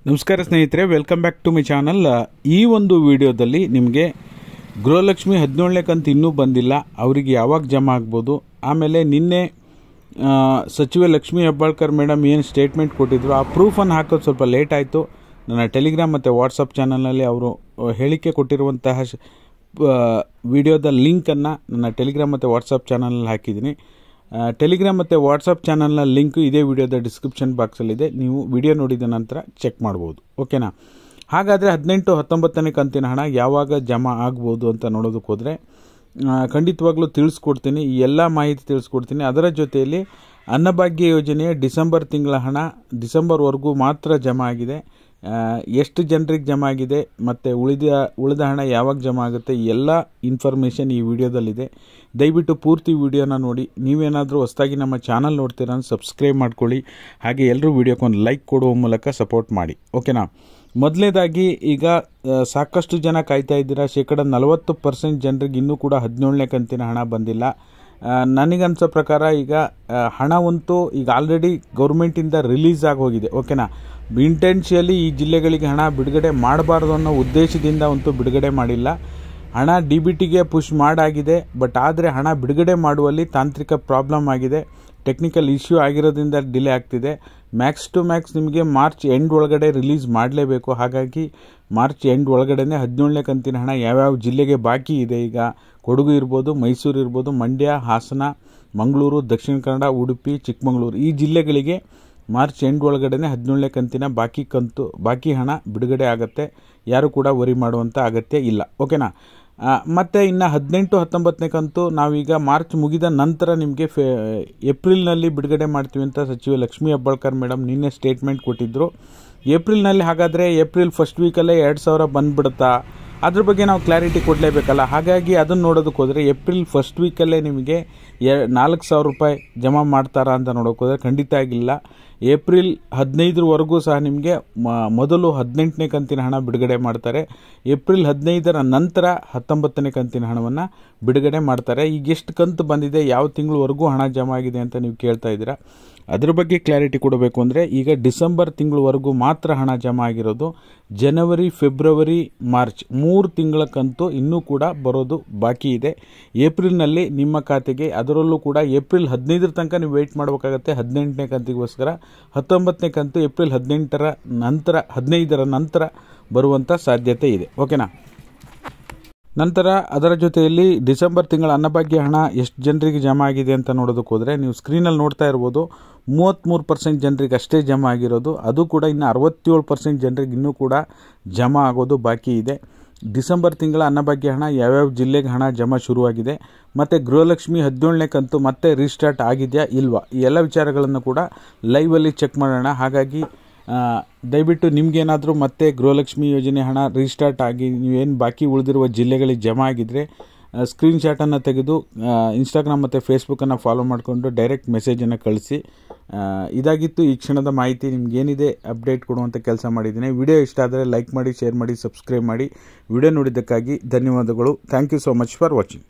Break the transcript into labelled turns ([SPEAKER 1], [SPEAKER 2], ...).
[SPEAKER 1] ನಮಸ್ಕಾರ ಸ್ನೇಹಿತರೆ, welcome back to my channel. ಈ ಒಂದು ವಿಡಿಯೋದಲ್ಲಿ ನಿಮಗೆ ಗೃಹಲಕ್ಷ್ಮಿ 17ನೇ ಕಂತು ಇನ್ನೂ ಬಂದಿಲ್ಲ, ಅವರಿಗೆ ಯಾವಾಗ ಜಮಾ ಆಗ್ಬೋದು, ಆಮೇಲೆ ನಿನ್ನೆ ಸಚಿವೆ ಲಕ್ಷ್ಮೀ ಹೆಬ್ಬಾಳ್ಕರ್ ಮೇಡಮ್ ಏನು ಸ್ಟೇಟ್ಮೆಂಟ್ ಕೊಟ್ಟಿದ್ರು ಆ ಪ್ರೂಫನ್ನು ಹಾಕೋದು ಸ್ವಲ್ಪ ಲೇಟ್ ಆಯಿತು. ನನ್ನ ಟೆಲಿಗ್ರಾಮ್ ಮತ್ತು ವಾಟ್ಸಪ್ ಚಾನಲ್ನಲ್ಲಿ ಅವರು ಹೇಳಿಕೆ ಕೊಟ್ಟಿರುವಂತಹ ವಿಡಿಯೋದ ಲಿಂಕನ್ನು ನನ್ನ ಟೆಲಿಗ್ರಾಮ್ ಮತ್ತು ವಾಟ್ಸಪ್ ಚಾನಲ್ನಲ್ಲಿ ಹಾಕಿದ್ದೀನಿ. ಟೆಲಿಗ್ರಾಮ್ ಮತ್ತು ವಾಟ್ಸಪ್ ಚಾನಲ್ನ ಲಿಂಕು ಇದೇ ವಿಡಿಯೋದ ಡಿಸ್ಕ್ರಿಪ್ಷನ್ ಬಾಕ್ಸಲ್ಲಿದೆ, ನೀವು ವಿಡಿಯೋ ನೋಡಿದ ನಂತರ ಚೆಕ್ ಮಾಡ್ಬೋದು. ಓಕೆನಾ? ಹಾಗಾದರೆ 18-19ನೇ ಕಂತಿನ ಹಣ ಯಾವಾಗ ಜಮಾ ಆಗ್ಬೋದು ಅಂತ ನೋಡೋದಕ್ಕೆ ಹೋದರೆ ಖಂಡಿತವಾಗ್ಲೂ ತಿಳಿಸ್ಕೊಡ್ತೀನಿ, ಈ ಎಲ್ಲ ಮಾಹಿತಿ ತಿಳಿಸ್ಕೊಡ್ತೀನಿ. ಅದರ ಜೊತೆಯಲ್ಲಿ ಅನ್ನಭಾಗ್ಯ ಯೋಜನೆಯ ಡಿಸೆಂಬರ್ ತಿಂಗಳ ಹಣ ಡಿಸೆಂಬರ್ವರೆಗೂ ಮಾತ್ರ ಜಮಾ ಆಗಿದೆ, ಎಷ್ಟು ಜನರಿಗೆ ಜಮಾ ಆಗಿದೆ ಮತ್ತು ಉಳಿದ ಹಣ ಯಾವಾಗ ಜಮಾ ಆಗುತ್ತೆ, ಎಲ್ಲ ಇನ್ಫಾರ್ಮೇಷನ್ ಈ ವಿಡಿಯೋದಲ್ಲಿದೆ. ದಯವಿಟ್ಟು ಪೂರ್ತಿ ವಿಡಿಯೋನ ನೋಡಿ. ನೀವೇನಾದರೂ ಹೊಸದಾಗಿ ನಮ್ಮ ಚಾನಲ್ ನೋಡ್ತೀರಾ ಸಬ್ಸ್ಕ್ರೈಬ್ ಮಾಡ್ಕೊಳ್ಳಿ, ಹಾಗೆ ಎಲ್ಲರೂ ವಿಡಿಯೋಕ್ಕೊಂದು ಲೈಕ್ ಕೊಡುವ ಮೂಲಕ ಸಪೋರ್ಟ್ ಮಾಡಿ. ಓಕೆನಾ? ಮೊದಲನೇದಾಗಿ ಈಗ ಸಾಕಷ್ಟು ಜನ ಕಾಯ್ತಾ ಇದ್ದೀರಾ, 40% ಜನರಿಗೆ ಇನ್ನೂ ಕೂಡ 17ನೇ ಕಂತಿನ ಹಣ ಬಂದಿಲ್ಲ. ನನಗನ್ಸೋ ಪ್ರಕಾರ ಈಗ ಹಣವಂತೂ ಈಗ ಆಲ್ರೆಡಿ ಗೌರ್ಮೆಂಟಿಂದ ರಿಲೀಸ್ ಆಗಿ ಹೋಗಿದೆ. ಓಕೆನಾ? ಇಂಟೆನ್ಷಿಯಲಿ ಈ ಜಿಲ್ಲೆಗಳಿಗೆ ಹಣ ಬಿಡುಗಡೆ ಮಾಡಬಾರ್ದು ಅನ್ನೋ ಉದ್ದೇಶದಿಂದ ಅಂತೂ ಬಿಡುಗಡೆ ಮಾಡಿಲ್ಲ. ಹಣ DBTಗೆ ಪುಷ್ ಮಾಡಾಗಿದೆ, ಬಟ್ ಆದರೆ ಹಣ ಬಿಡುಗಡೆ ಮಾಡುವಲ್ಲಿ ತಾಂತ್ರಿಕ ಪ್ರಾಬ್ಲಮ್ ಆಗಿದೆ, ಟೆಕ್ನಿಕಲ್ ಇಶ್ಯೂ ಆಗಿರೋದ್ರಿಂದ ಡಿಲೇ ಆಗ್ತಿದೆ. ಮ್ಯಾಕ್ಸ್ ಟು ಮ್ಯಾಕ್ಸ್ ನಿಮಗೆ ಮಾರ್ಚ್ ಎಂಡ್ ಒಳಗಡೆ ರಿಲೀಸ್ ಮಾಡಲೇಬೇಕು. ಹಾಗಾಗಿ ಮಾರ್ಚ್ ಎಂಡ್ ಒಳಗಡೆನೇ 17ನೇ ಕಂತಿನ ಹಣ ಯಾವ್ಯಾವ ಜಿಲ್ಲೆಗೆ ಬಾಕಿ ಇದೆ, ಈಗ ಕೊಡಗು ಇರ್ಬೋದು, ಮೈಸೂರು ಇರ್ಬೋದು, ಮಂಡ್ಯ, ಹಾಸನ, ಮಂಗಳೂರು, ದಕ್ಷಿಣ ಕನ್ನಡ, ಉಡುಪಿ, ಚಿಕ್ಕಮಗಳೂರು, ಈ ಜಿಲ್ಲೆಗಳಿಗೆ ಮಾರ್ಚ್ ಎಂಡ್ ಒಳಗಡೆನೇ 17ನೇ ಕಂತಿನ ಬಾಕಿ ಹಣ ಬಿಡುಗಡೆ ಆಗುತ್ತೆ. ಯಾರು ಕೂಡ ವರಿ ಮಾಡುವಂಥ ಅಗತ್ಯ ಇಲ್ಲ. ಓಕೆನಾ? ಮತ್ತು ಇನ್ನು 18-19ನೇ ಕಂತು ನಾವೀಗ ಮಾರ್ಚ್ ಮುಗಿದ ನಂತರ ನಿಮಗೆ ಏಪ್ರಿಲ್ನಲ್ಲಿ ಬಿಡುಗಡೆ ಮಾಡ್ತೀವಿ ಅಂತ ಸಚಿವೆ ಲಕ್ಷ್ಮೀ ಹೆಬ್ಬಾಳ್ಕರ್ ಮೇಡಮ್ ನಿನ್ನೆ ಸ್ಟೇಟ್ಮೆಂಟ್ ಕೊಟ್ಟಿದ್ದರು. ಏಪ್ರಿಲ್ನಲ್ಲಿ ಹಾಗಾದರೆ ಏಪ್ರಿಲ್ ಫಸ್ಟ್ ವೀಕಲ್ಲೇ 2000 ಬಂದುಬಿಡುತ್ತಾ, ಅದ್ರ ಬಗ್ಗೆ ನಾವು ಕ್ಲಾರಿಟಿ ಕೊಡಲೇಬೇಕಲ್ಲ. ಹಾಗಾಗಿ ಅದನ್ನು ನೋಡೋದಕ್ಕೆ ಹೋದರೆ ಏಪ್ರಿಲ್ ಫಸ್ಟ್ ವೀಕಲ್ಲೇ ನಿಮಗೆ 4000 ರೂಪಾಯಿ ಜಮಾ ಮಾಡ್ತಾರಾ ಅಂತ ನೋಡೋಕೆ ಹೋದರೆ ಖಂಡಿತ ಆಗಿಲ್ಲ. ಏಪ್ರಿಲ್ 15ರವರೆಗೂ ಸಹ ನಿಮಗೆ ಮೊದಲು 18ನೇ ಕಂತಿನ ಹಣ ಬಿಡುಗಡೆ ಮಾಡ್ತಾರೆ. ಏಪ್ರಿಲ್ 15ರ ನಂತರ 19ನೇ ಕಂತಿನ ಹಣವನ್ನು ಬಿಡುಗಡೆ ಮಾಡ್ತಾರೆ. ಈಗ ಎಷ್ಟು ಕಂತು ಬಂದಿದೆ, ಯಾವ ತಿಂಗಳವರೆಗೂ ಹಣ ಜಮಾ ಆಗಿದೆ ಅಂತ ನೀವು ಕೇಳ್ತಾ ಇದ್ದೀರಾ. ಅದ್ರ ಬಗ್ಗೆ ಕ್ಲಾರಿಟಿ ಕೊಡಬೇಕು ಅಂದರೆ ಈಗ ಡಿಸೆಂಬರ್ ತಿಂಗಳವರೆಗೂ ಮಾತ್ರ ಹಣ ಜಮಾ ಆಗಿರೋದು. ಜನವರಿ, ಫೆಬ್ರವರಿ, ಮಾರ್ಚ್ 3 ತಿಂಗಳ ಕಂತು ಇನ್ನೂ ಕೂಡ ಬರೋದು ಬಾಕಿ ಇದೆ. ಏಪ್ರಿಲ್ನಲ್ಲಿ ನಿಮ್ಮ ಖಾತೆಗೆ, ಅದರಲ್ಲೂ ಕೂಡ ಏಪ್ರಿಲ್ 15ರ ತನಕ ನೀವು ವೆಯ್ಟ್ ಮಾಡಬೇಕಾಗತ್ತೆ 18ನೇ ಕಂತಿಗೋಸ್ಕರ. 19ನೇ ಕಂತು ಏಪ್ರಿಲ್ 15ರ ನಂತರ ಬರುವಂಥ ಸಾಧ್ಯತೆ ಇದೆ. ಓಕೆನಾ? ನಂತರ ಅದರ ಜೊತೆಯಲ್ಲಿ ಡಿಸೆಂಬರ್ ತಿಂಗಳ ಅನ್ನಭಾಗ್ಯ ಹಣ ಎಷ್ಟು ಜನರಿಗೆ ಜಮಾ ಆಗಿದೆ ಅಂತ ನೋಡೋದಕ್ಕೆ ಹೋದರೆ ನೀವು ಸ್ಕ್ರೀನಲ್ಲಿ ನೋಡ್ತಾ ಇರ್ಬೋದು, 33% ಜನರಿಗೆ ಅಷ್ಟೇ ಜಮಾ ಆಗಿರೋದು. ಅದು ಕೂಡ ಇನ್ನು 67% ಜನರಿಗೆ ಇನ್ನೂ ಕೂಡ ಜಮಾ ಆಗೋದು ಬಾಕಿ ಇದೆ. ಡಿಸೆಂಬರ್ ತಿಂಗಳ ಅನ್ನಭಾಗ್ಯ ಹಣ ಯಾವ್ಯಾವ ಜಿಲ್ಲೆಗೆ ಹಣ ಜಮಾ ಶುರುವಾಗಿದೆ, ಮತ್ತು ಗೃಹಲಕ್ಷ್ಮಿ 17ನೇ ಕಂತು ಮತ್ತೆ ರೀಸ್ಟಾರ್ಟ್ ಆಗಿದೆಯಾ ಇಲ್ವಾ, ಈ ಎಲ್ಲ ವಿಚಾರಗಳನ್ನು ಕೂಡ ಲೈವಲ್ಲಿ ಚೆಕ್ ಮಾಡೋಣ. ಹಾಗಾಗಿ ದಯವಿಟ್ಟು ನಿಮಗೇನಾದರೂ ಮತ್ತೆ ಗೃಹಲಕ್ಷ್ಮಿ ಯೋಜನೆ ಹಣ ರೀಸ್ಟಾರ್ಟ್ ಆಗಿ ನೀವೇನು ಬಾಕಿ ಉಳಿದಿರುವ ಜಿಲ್ಲೆಗಳಿಗೆ ಜಮಾ ಆಗಿದ್ದರೆ ಸ್ಕ್ರೀನ್ಶಾಟನ್ನು ತೆಗೆದು ಇನ್ಸ್ಟಾಗ್ರಾಮ್ ಮತ್ತು ಫೇಸ್ಬುಕ್ಕನ್ನು ಫಾಲೋ ಮಾಡಿಕೊಂಡು ಡೈರೆಕ್ಟ್ ಮೆಸೇಜನ್ನು ಕಳಿಸಿ. ಇದಾಗಿತ್ತು ಈ ಕ್ಷಣದ ಮಾಹಿತಿ. ನಿಮಗೇನಿದೆ ಅಪ್ಡೇಟ್ ಕೊಡುವಂಥ ಕೆಲಸ ಮಾಡಿದ್ದೀನಿ. ವಿಡಿಯೋ ಇಷ್ಟ ಆದರೆ ಲೈಕ್ ಮಾಡಿ, ಶೇರ್ ಮಾಡಿ, ಸಬ್ಸ್ಕ್ರೈಬ್ ಮಾಡಿ. ವಿಡಿಯೋ ನೋಡಿದ್ದಕ್ಕಾಗಿ ಧನ್ಯವಾದಗಳು. Thank you so much for watching.